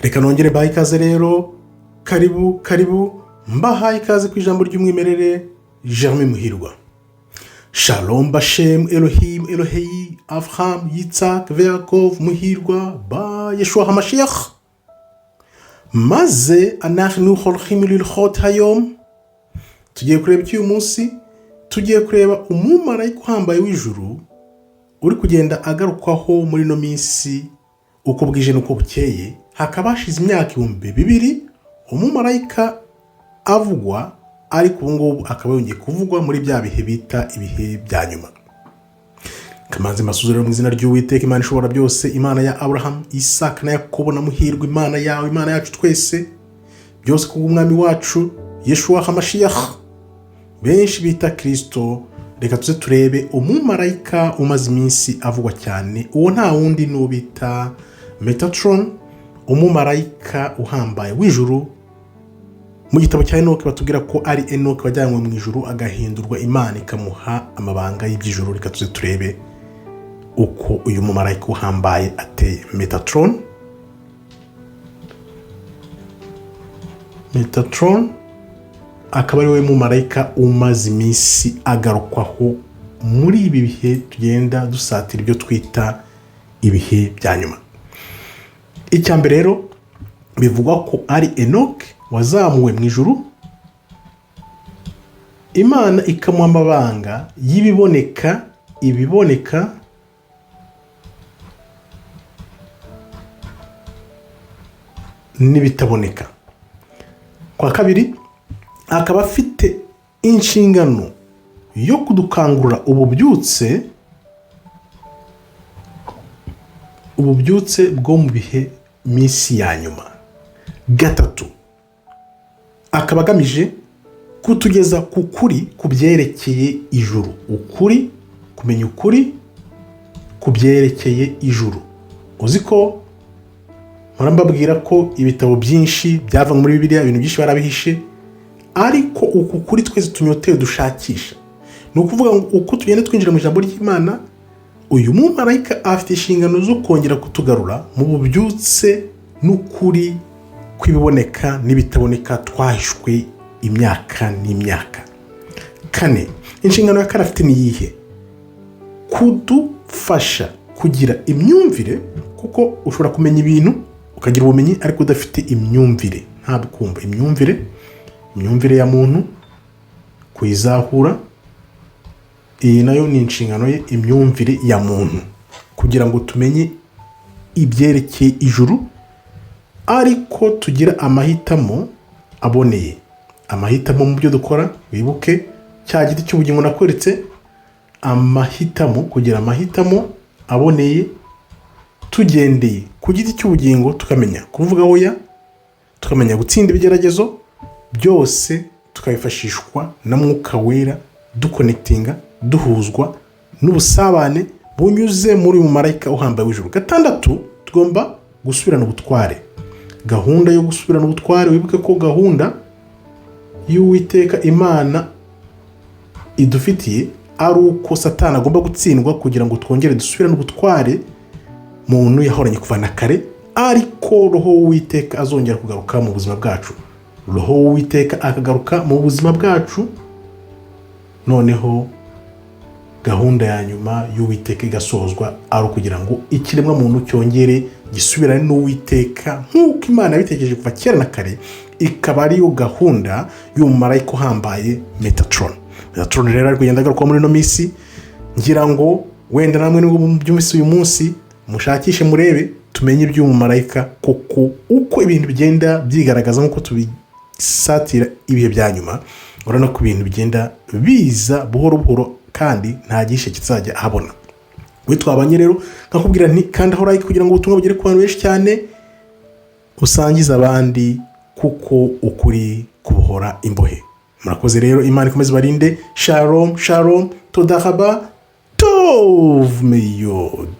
Reka nongere baha ikaze rero, karibu mbahaye ikaze ku ijambo ry'umwimerere Germain Muhirwa. Shalom Bashem Elohim Elohei Avraham Yitzhak Yaakov Muhirwa ba Yeshua HaMashiach. Maze anachnu holchim lilchot hayom. Tugiye kureba cy'uyu munsi, tugiye kureba umumarayika uhambaye w'ijuru uri kugenda agarukwaho muri no minsi uko bwije nuko bukeye. Hakaba hashize imyaka 2000 umumarayika avugwa, ariko ubu ngubu akaba yongeye kuvugwa muri bya bihe bita ibihe bya nyuma. Kamanzi masuzero mu izina ry'Uwiteka Imana ishobora byose, Imana ya Abraham, Isaac na Yakobo na Muhirwa, Imana yawe, Imana yacu twese, byose kubw'umwami wacu Yeshua HaMashiach benshi bita Kristo. Reka tuze turebe umumarayika umaze iminsi avugwa cyane. Uwo nta wundi n'ubita Metatron, umumarayika uhambaye w'ijuru. Mu gitabo cya Enoki batubwira ko ari Enoki wajyanywe mu ijuru agahindurwa Imana ikamuha amabanga y'iby'ijuru. Reka tuze turebe uko uyu mumarayika uhambaye ateye. Metatron akaba ari we mumarayika umaze iminsi agarukwaho muri ibi bihe tugenda dusatira ibyo twita ibihe bya nyuma. Icyambere rero bivugwa ko ari Enoki wazamuwe mu ijuru, Imana ikamuha amabanga y'ibiboneka, ibiboneka n'ibitaboneka. Kwa kabiri akaba afite inshingano yo kudukangurira ububyutse bwo mu bihe minsi ya nyuma. Gatatu akaba agamije kutugeza ku kuri kubyerekeye ijuru. Ukuri, kumenya ukuri kubyerekeye ijuru. Uzi ko mbabwira ko ibitabo byinshi byava muri Bibiliya, ibintu byinshi barabihishe, ariko uku kuri twese tunyoteye dushakisha. Ni ukuvuga ngo uko tugenda twinjira mu ijambo ry'Imana, uyu mumarayika afite inshingano zo kongera kutugarura mu bubyutse n'ukuri kw'ibiboneka n'ibitaboneka twahishwe imyaka n'imyaka. Kane, inshingano ya kane afite ni iyihe? Kudufasha kugira imyumvire, kuko ushobora kumenya ibintu ukagira ubumenyi ariko udafite imyumvire. Ntabwo kumva imyumvire ya muntu kuyizahura. Iyi nayo ni inshingano ye, imyumvire ya muntu, kugira ngo tumenye ibyerekeye ijuru, ariko tugira amahitamo aboneye. Amahitamo mu byo dukora, wibuke cya giti cy'ubugingo nakweretse, amahitamo, kugira amahitamo aboneye tugendeye ku giti cy'ubugingo, tukamenya kuvuga oya, tukamenya gutsinda ibigeragezo byose, tukabifashishwa na Mwuka Wera, duconnectinga, duhuzwa n'ubusabane bunyuze muri umumarayika uhambaye w'ijuru. Gatandatu, tugomba gusubirana ubutware. Gahunda yo gusubirana ubutware, wibuke ko gahunda y'Uwiteka Imana idufitiye ari uko Satani agomba gutsindwa kugira ngo twongere dusubirane ubutware muntu yahoranye kuva na kare, ariko Roho w'Uwiteka azongera kugaruka mu buzima bwacu. Roho w'Uwiteka akagaruka mu buzima bwacu, noneho gahunda ya nyuma y'Uwiteka igasozwa, ari kugira ngo ikiremwa muntu cyongere gisubirane n'Uwiteka nk'uko Imana yabitekereje kuva kera na kare. Ikaba ariyo gahunda y'umumarayika uhambaye Metatron. Metatron rero ari kugenda agaruka muri no minsi. Ngira ngo wenda namwe n'ubwo by'umisi uyu munsi mushakishe murebe, tumenye iby'umumarayika kuko uko ibintu bigenda byigaragaza nk'uko tubisatira ibihe bya nyuma. Urabona ko ibintu bigenda biza buhoro buhoro kandi nta gishe kizajya ahabona. Witwabanye rero nkakubwira nti kandi aho like kugira ngo ubutumwa bugere ku bantu benshi cyane, usangiza abandi, kuko ukuri kubohora imbohe. Murakoze rero, Imana ikomeze barinde. Shalom, toda haba, tov meyod.